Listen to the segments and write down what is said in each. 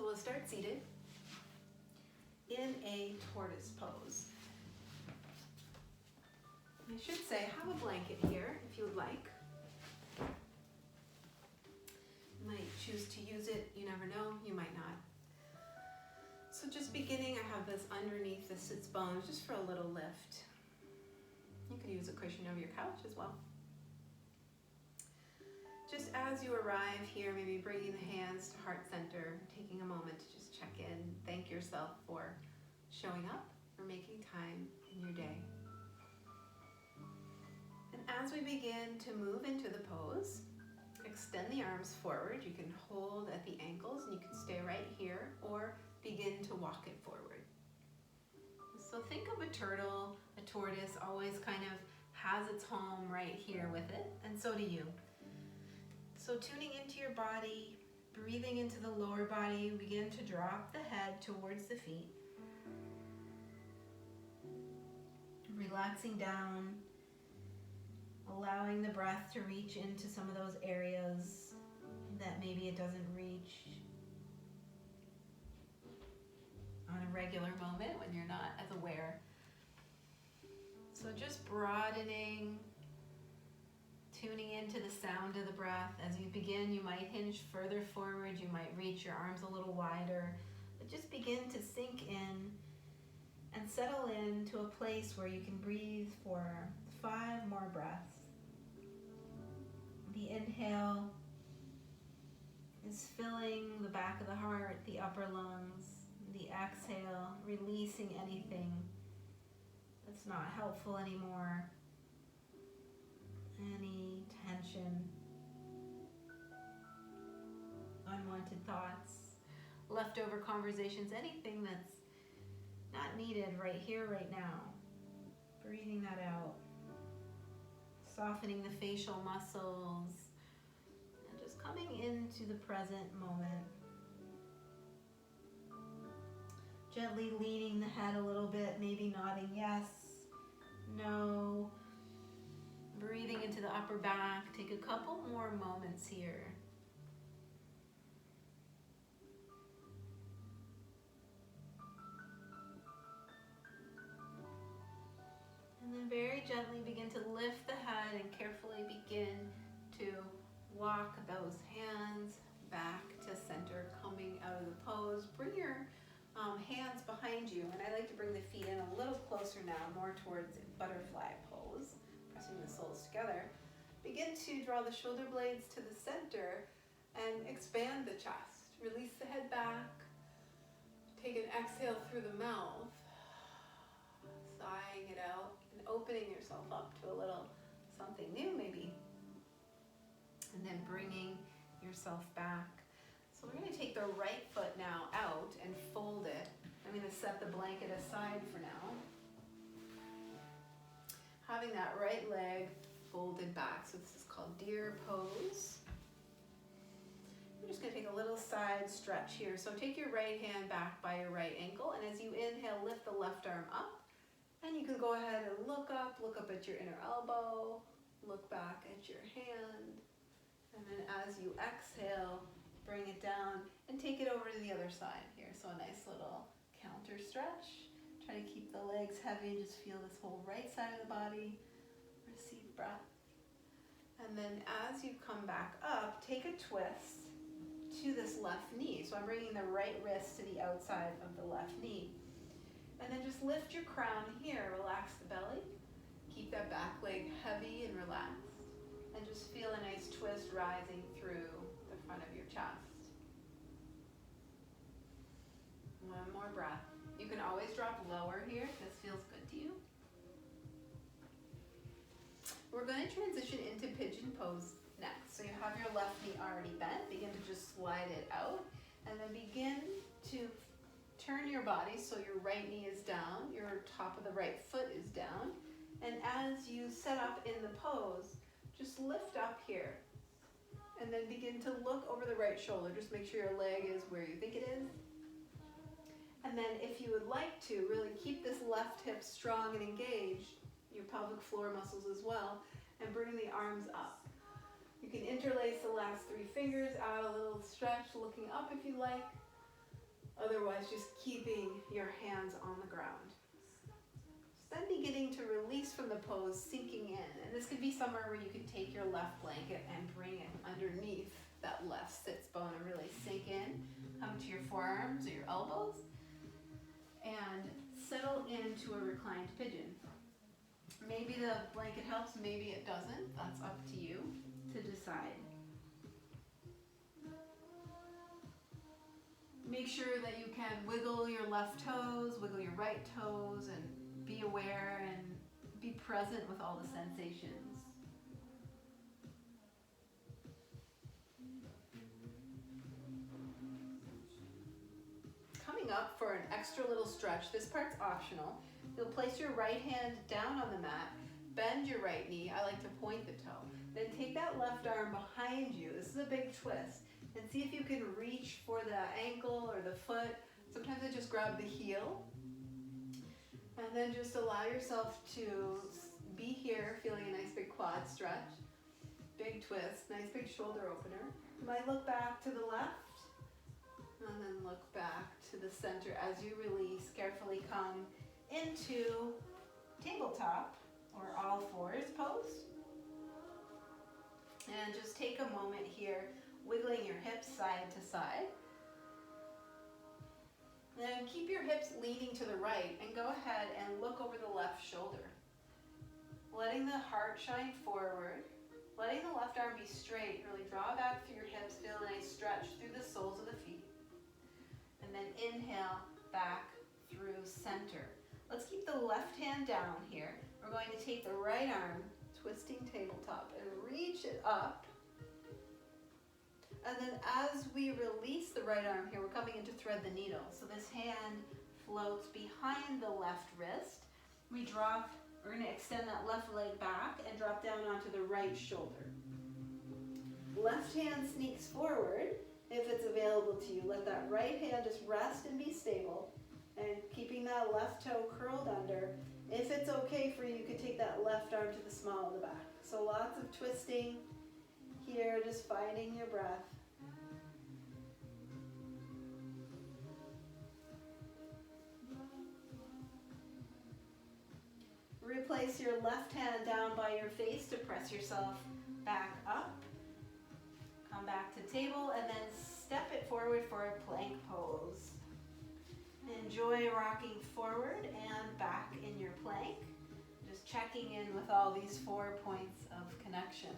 we'll start seated in a tortoise pose. I should say, have a blanket here if you would like. You might choose to use it, you never know, you might not. So just beginning, I have this underneath the sits bones just for a little lift. You could use a cushion over your couch as well. Just as you arrive here, maybe bringing the hands to heart center, taking a moment to just check in, thank yourself for showing up, for making time in your day. And as we begin to move into the pose, extend the arms forward. You can hold at the ankles and you can stay right here or begin to walk it forward. So think of a turtle, a tortoise always kind of has its home right here with it, and so do you. So tuning into your body, breathing into the lower body, begin to drop the head towards the feet. Relaxing down, allowing the breath to reach into some of those areas that maybe it doesn't reach on a regular moment when you're not as aware. So just broadening, tuning into the sound of the breath. As you begin, you might hinge further forward, you might reach your arms a little wider, but just begin to sink in and settle into a place where you can breathe for 5 more breaths. The inhale is filling the back of the heart, the upper lungs. The exhale, releasing anything that's not helpful anymore. Any tension, unwanted thoughts, leftover conversations, anything that's not needed right here, right now. Breathing that out. Softening the facial muscles and just coming into the present moment. Gently leaning the head a little bit, maybe nodding yes, no. Breathing into the upper back. Take a couple more moments here. And then very gently begin to lift the head and carefully begin to walk those hands back to center, coming out of the pose. Bring your hands behind you, and I like to bring the feet in a little closer now, more towards butterfly pose, pressing the soles together. Begin to draw the shoulder blades to the center and expand the chest. Release the head back. Take an exhale through the mouth, sighing it out and opening yourself up to a little something new maybe. And then bringing yourself back. So we're going to take the right foot now out and fold it. I'm going to set the blanket aside for now. Having that right leg folded back. So this is called deer pose. We're just going to take a little side stretch here. So take your right hand back by your right ankle, and as you inhale, lift the left arm up. And you can go ahead and look up at your inner elbow, look back at your hand. And then as you exhale, bring it down and take it over to the other side here. So a nice little counter stretch. Try to keep the legs heavy and just feel this whole right side of the body. Receive breath. And then as you come back up, take a twist to this left knee. So I'm bringing the right wrist to the outside of the left knee. And then just lift your crown here, relax the belly. Keep that back leg heavy and relaxed. And just feel a nice twist rising through the front of your chest. One more breath. You can always drop lower here if this feels good to you. We're going to transition into pigeon pose next. So you have your left knee already bent. Begin to just slide it out. And then begin to turn your body so your right knee is down, your top of the right foot is down. And as you set up in the pose, just lift up here. And then begin to look over the right shoulder. Just make sure your leg is where you think it is. And then if you would like to, really keep this left hip strong and engaged, your pelvic floor muscles as well, and bring the arms up. You can interlace the last 3 fingers, add a little stretch, looking up if you like. Otherwise, just keeping your hands on the ground. Then beginning to release from the pose, sinking in. And this could be somewhere where you can take your left blanket and bring it underneath that left sits bone and really sink in. Come to your forearms or your elbows and settle into a reclined pigeon. Maybe the blanket helps, maybe it doesn't. That's up to you to decide. Make sure that you can wiggle your left toes, wiggle your right toes, and be aware and be present with all the sensations. Coming up for an extra little stretch, this part's optional. You'll place your right hand down on the mat, bend your right knee, I like to point the toe. Then take that left arm behind you, this is a big twist, and see if you can reach for the ankle or the foot. Sometimes I just grab the heel. And then just allow yourself to be here, feeling a nice big quad stretch, big twist, nice big shoulder opener. You might look back to the left, and then look back to the center as you release. Carefully come into tabletop or all fours pose. And just take a moment here, wiggling your hips side to side. Then keep your hips leaning to the right and go ahead and look over the left shoulder. Letting the heart shine forward, letting the left arm be straight, really draw back through your hips, feel a nice stretch through the soles of the feet. And then inhale back through center. Let's keep the left hand down here. We're going to take the right arm, twisting tabletop, and reach it up. And then as we release the right arm here, we're coming into thread the needle. So this hand floats behind the left wrist. We're going to extend that left leg back and drop down onto the right shoulder. Left hand sneaks forward if it's available to you. Let that right hand just rest and be stable. And keeping that left toe curled under. If it's okay for you, you can take that left arm to the small of the back. So lots of twisting here, just finding your breath. Replace your left hand down by your face to press yourself back up. Come back to table and then step it forward for a plank pose. Enjoy rocking forward and back in your plank. Just checking in with all these 4 points of connection.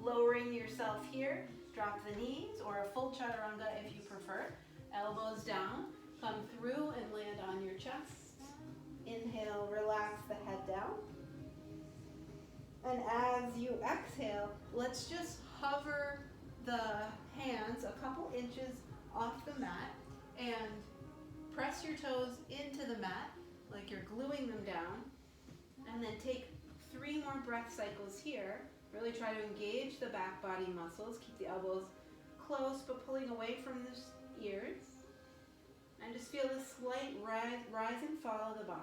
Lowering yourself here, drop the knees or a full chaturanga if you prefer. Elbows down, come through and land on your chest. Inhale, relax the head down. And as you exhale, let's just hover the hands a couple inches off the mat and press your toes into the mat like you're gluing them down. And then take 3 more breath cycles here. Really try to engage the back body muscles. Keep the elbows close but pulling away from the ears. And just feel the slight rise and fall of the body.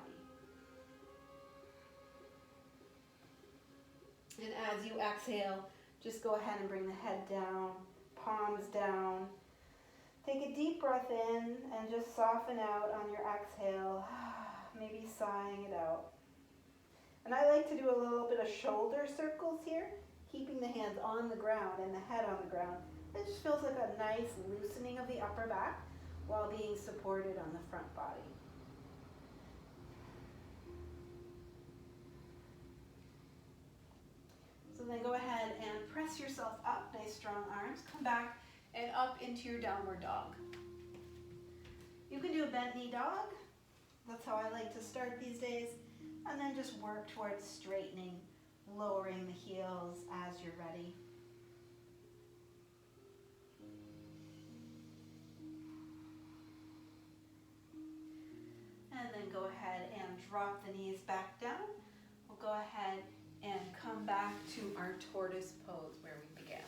And as you exhale, just go ahead and bring the head down, palms down. Take a deep breath in and just soften out on your exhale, maybe sighing it out. And I like to do a little bit of shoulder circles here, keeping the hands on the ground and the head on the ground. It just feels like a nice loosening of the upper back while being supported on the front body. So then go ahead and press yourself up, nice strong arms. Come back and up into your downward dog. You can do a bent knee dog. That's how I like to start these days. And then just work towards straightening, lowering the heels as you're ready. And then go ahead and drop the knees back down. We'll go ahead and come back to our tortoise pose where we began.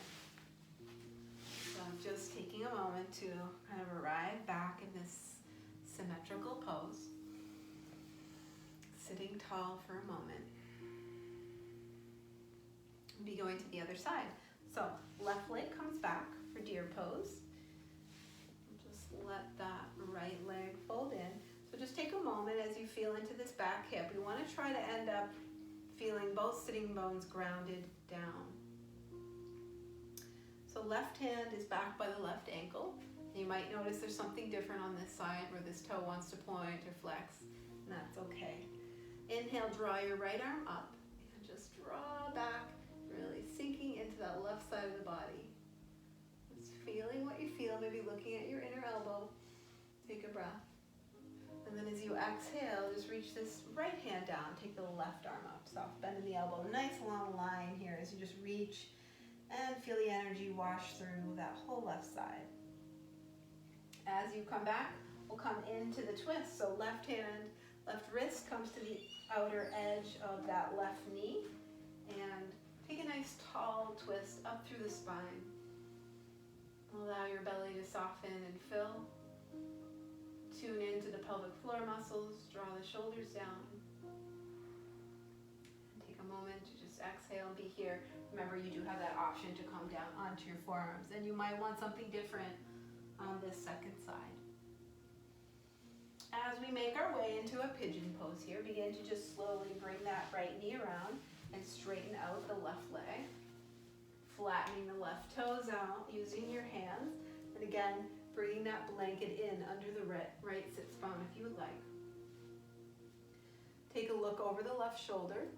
So I'm just taking a moment to kind of arrive back in this symmetrical pose. Sitting tall for a moment. Be going to the other side. So left leg comes back for deer pose. let that right leg fold in. So just take a moment as you feel into this back hip. We want to try to end up feeling both sitting bones grounded down. So left hand is back by the left ankle. You might notice there's something different on this side where this toe wants to point or flex, and that's okay. Inhale, draw your right arm up and just draw back, really sinking into that left side of the body. Just feeling what you feel, maybe looking at your inner elbow. Take a breath. And then as you exhale, just reach this right hand down, take the left arm up, soft bend in the elbow. Nice long line here as you just reach and feel the energy wash through that whole left side. As you come back, we'll come into the twist. So left hand, left wrist comes to the outer edge of that left knee, and take a nice tall twist up through the spine. Allow your belly to soften and fill. Tune into the pelvic floor muscles, draw the shoulders down. And take a moment to just exhale and be here. Remember, you do have that option to come down onto your forearms, and you might want something different on this second side. As we make our way into a pigeon pose here, begin to just slowly bring that right knee around and straighten out the left leg, flattening the left toes out using your hands, and again, bringing that blanket in under the right sit bone if you would like. Take a look over the left shoulder.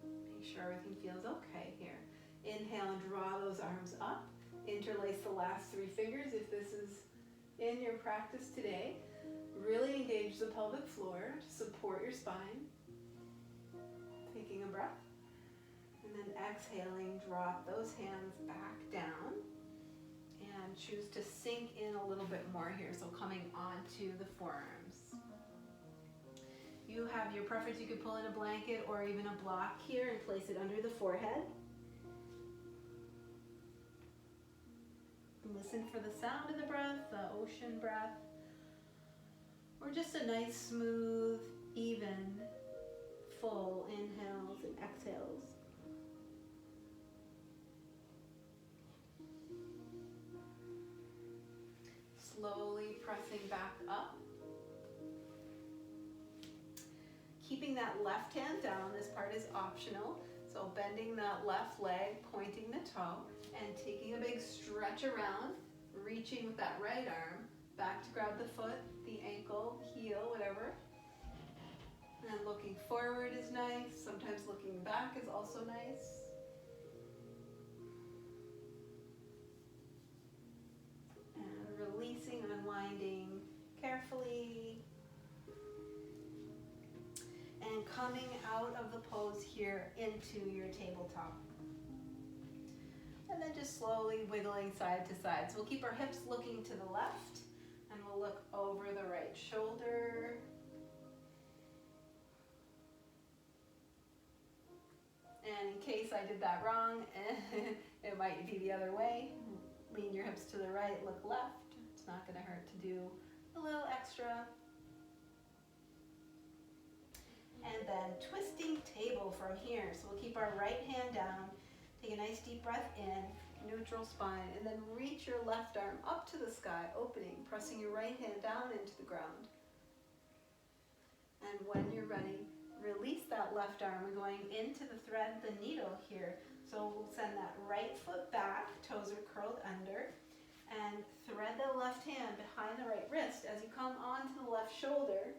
Make sure everything feels okay here. Inhale and draw those arms up. Interlace the last 3 fingers if this is in your practice today. Really engage the pelvic floor to support your spine. Taking a breath. And then exhaling, drop those hands back down. And choose to sink in a little bit more here. So coming onto the forearms. You have your preference. You could pull in a blanket or even a block here and place it under the forehead. Listen for the sound of the breath, the ocean breath, or just a nice, smooth, even, full inhales and exhales. Slowly pressing back up. Keeping that left hand down, this part is optional. So bending that left leg, pointing the toe, and taking a big stretch around, reaching with that right arm, back to grab the foot, the ankle, heel, whatever. And looking forward is nice. Sometimes looking back is also nice. And releasing, unwinding carefully. And coming out of the pose here into your tabletop. And then just slowly wiggling side to side. So we'll keep our hips looking to the left, and we'll look over the right shoulder. And in case I did that wrong, it might be the other way. Lean your hips to the right, look left. It's not going to hurt to do a little extra. And then twisting table from here. So we'll keep our right hand down. Take a nice deep breath in, neutral spine, and then reach your left arm up to the sky, opening, pressing your right hand down into the ground. And when you're ready, release that left arm. We're going into the thread, the needle here. So we'll send that right foot back, toes are curled under, and thread the left hand behind the right wrist. As you come onto the left shoulder,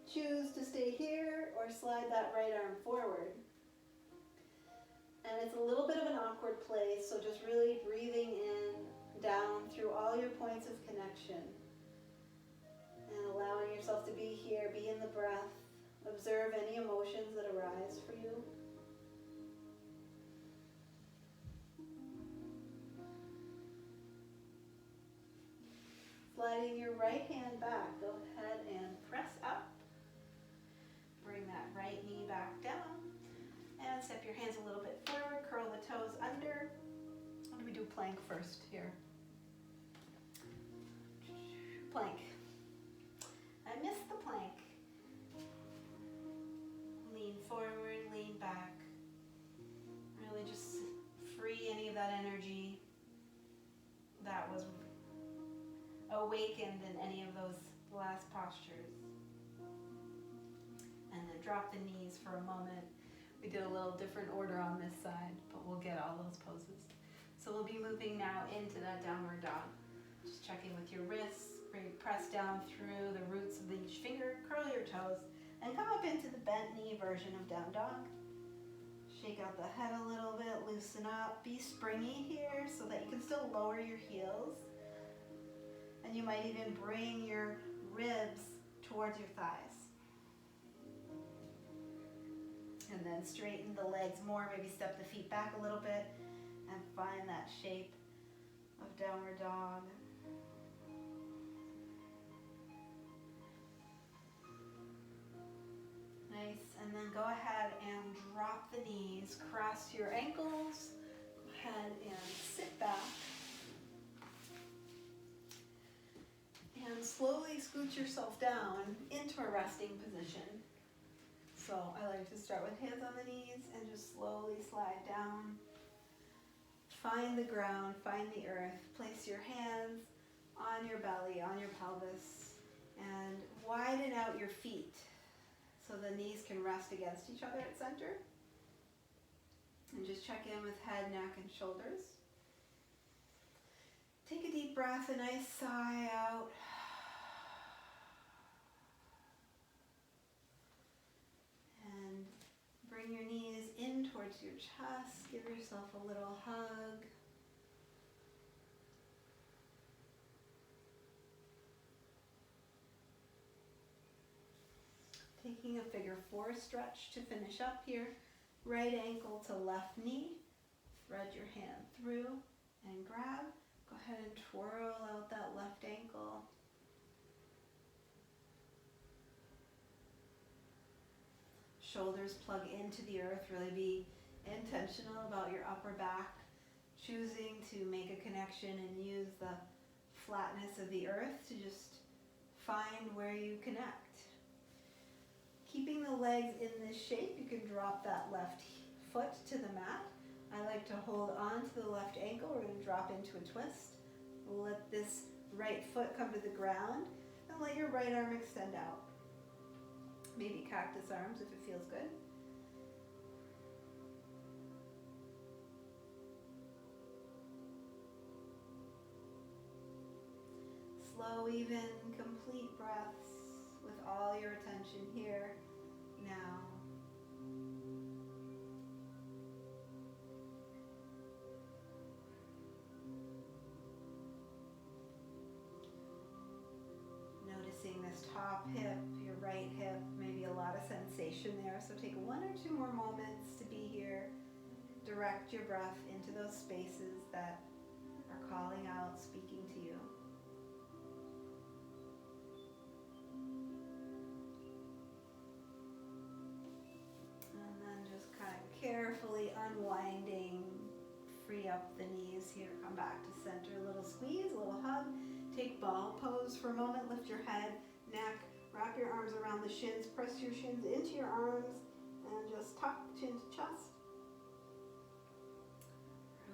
choose to stay here or slide that right arm forward. And it's a little bit of an awkward place, so just really breathing in, down through all your points of connection. And allowing yourself to be here, be in the breath. Observe any emotions that arise for you. Sliding your right hand back, go ahead and press up. Bring that right knee back down. And step your hands a little bit forward, curl the toes under. What do we do plank first here? Plank. I missed the plank. Lean forward, lean back. Really just free any of that energy that was awakened in any of those last postures. And then drop the knees for a moment. We did a little different order on this side, but we'll get all those poses. So we'll be moving now into that downward dog. Just checking with your wrists, press down through the roots of each finger, curl your toes, and come up into the bent knee version of down dog. Shake out the head a little bit, loosen up, be springy here so that you can still lower your heels. And you might even bring your ribs towards your thighs. And then straighten the legs more, maybe step the feet back a little bit and find that shape of downward dog. Nice, and then go ahead and drop the knees, cross your ankles, go ahead and sit back. And slowly scoot yourself down into a resting position. So I like to start with hands on the knees and just slowly slide down. Find the ground, find the earth. Place your hands on your belly, on your pelvis, and widen out your feet so the knees can rest against each other at center. And just check in with head, neck, and shoulders. Take a deep breath, a nice sigh out. And bring your knees in towards your chest. Give yourself a little hug. Taking a figure four stretch to finish up here. Right ankle to left knee. Thread your hand through and grab. Go ahead and twirl out that left ankle. Shoulders plug into the earth. Really be intentional about your upper back. Choosing to make a connection and use the flatness of the earth to just find where you connect. Keeping the legs in this shape, you can drop that left foot to the mat. I like to hold on to the left ankle. We're going to drop into a twist. Let this right foot come to the ground and let your right arm extend out. Maybe cactus arms if it feels good. Slow, even, complete breaths with all your attention here, now. Noticing this top hip, your right hip, maybe a lot of sensation there. So take 1 or 2 more moments to be here. Direct your breath into those spaces that are calling out, speaking to you. And then just kind of carefully unwinding, free up the knees here. Come back to center, a little squeeze, a little hug. Take ball pose for a moment. Lift your head, neck, wrap your arms around the shins, press your shins into your arms, and just tuck chin to chest.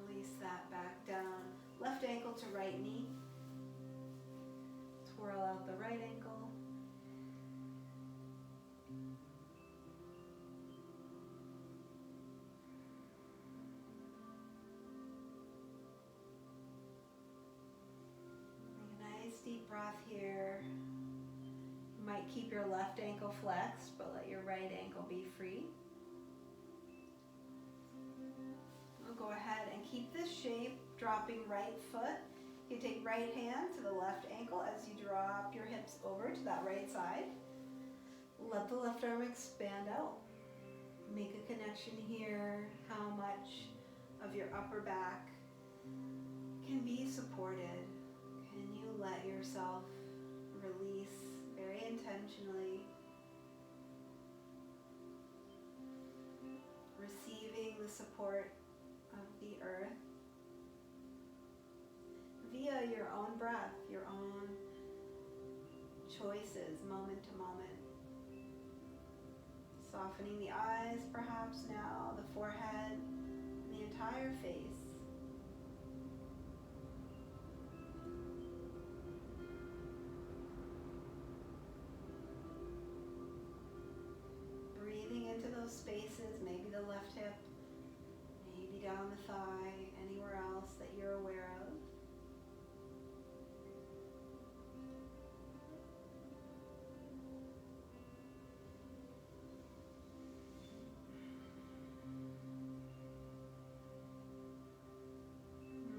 Release that back down. Left ankle to right knee. Twirl out the right ankle. Deep breath here. You might keep your left ankle flexed, but let your right ankle be free. We'll go ahead and keep this shape, dropping right foot. You take right hand to the left ankle as you drop your hips over to that right side. Let the left arm expand out. Make a connection here, how much of your upper back can be supported. Can you let yourself release very intentionally, receiving the support of the earth via your own breath, your own choices, moment to moment. Softening the eyes perhaps now, the forehead, the entire face. down the thigh, anywhere else that you're aware of.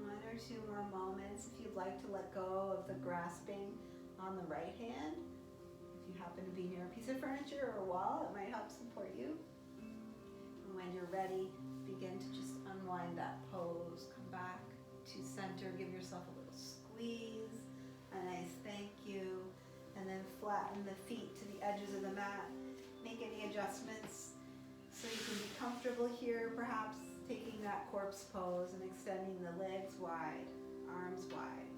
One or two more moments if you'd like to let go of the grasping on the right hand. If you happen to be near a piece of furniture or a wall, it might help support you. And when you're ready, begin to just unwind that pose. Come back to center, give yourself a little squeeze, a nice thank you, and then flatten the feet to the edges of the mat. Make any adjustments so you can be comfortable here, perhaps taking that corpse pose and extending the legs wide, arms wide.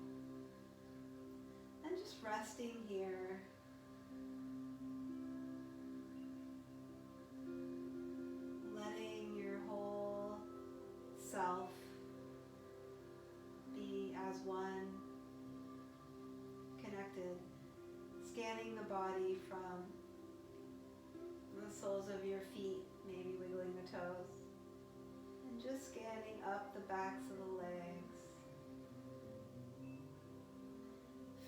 And just resting here. Letting your whole self be as one, connected. Scanning the body from the soles of your feet, maybe wiggling the toes. And just scanning up the backs of the legs,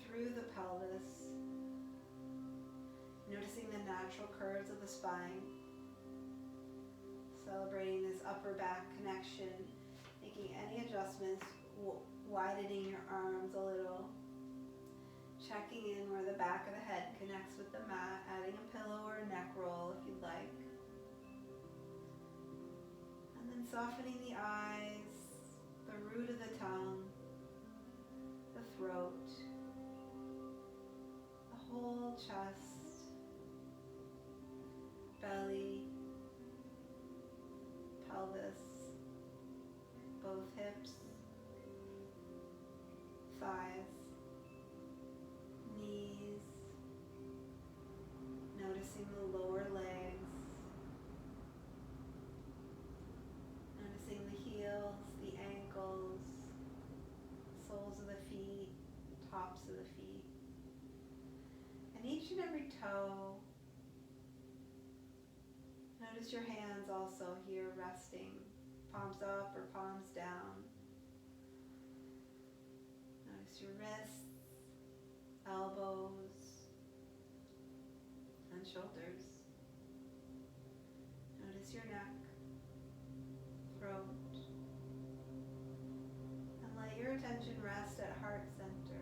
through the pelvis, noticing the natural curves of the spine, celebrating this upper back connection, making any adjustments, widening your arms a little, checking in where the back of the head connects with the mat, adding a pillow or a neck roll if you'd like. And then softening the eyes, the root of the tongue, the throat, the whole chest, belly, pelvis, both hips, thighs, knees, noticing the lower legs, noticing the heels, the ankles, soles of the feet, tops of the feet, and each and every toe. Notice your hands also here resting, palms up or palms down. Notice your wrists, elbows, and shoulders. Notice your neck, throat, and let your attention rest at heart center.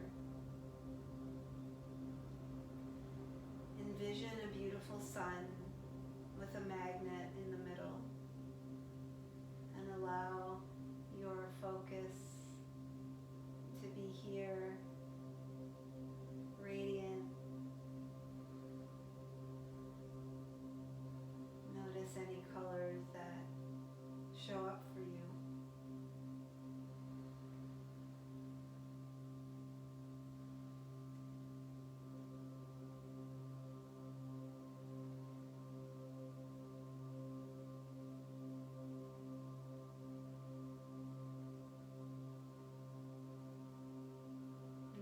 Envision a beautiful sun with a magnet in the middle, and allow your focus to be here, radiant. Notice any colors that show up for you.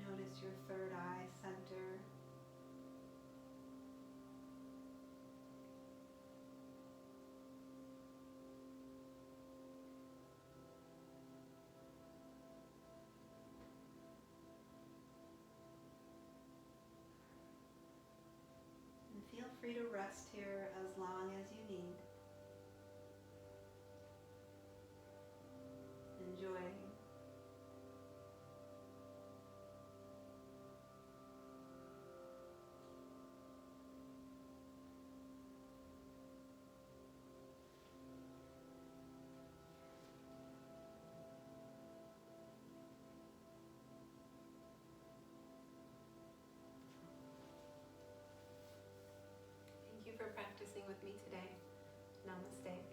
Notice your third eye center. And feel free to rest here as long as you need. Enjoy. Thank you for practicing with me today. Namaste.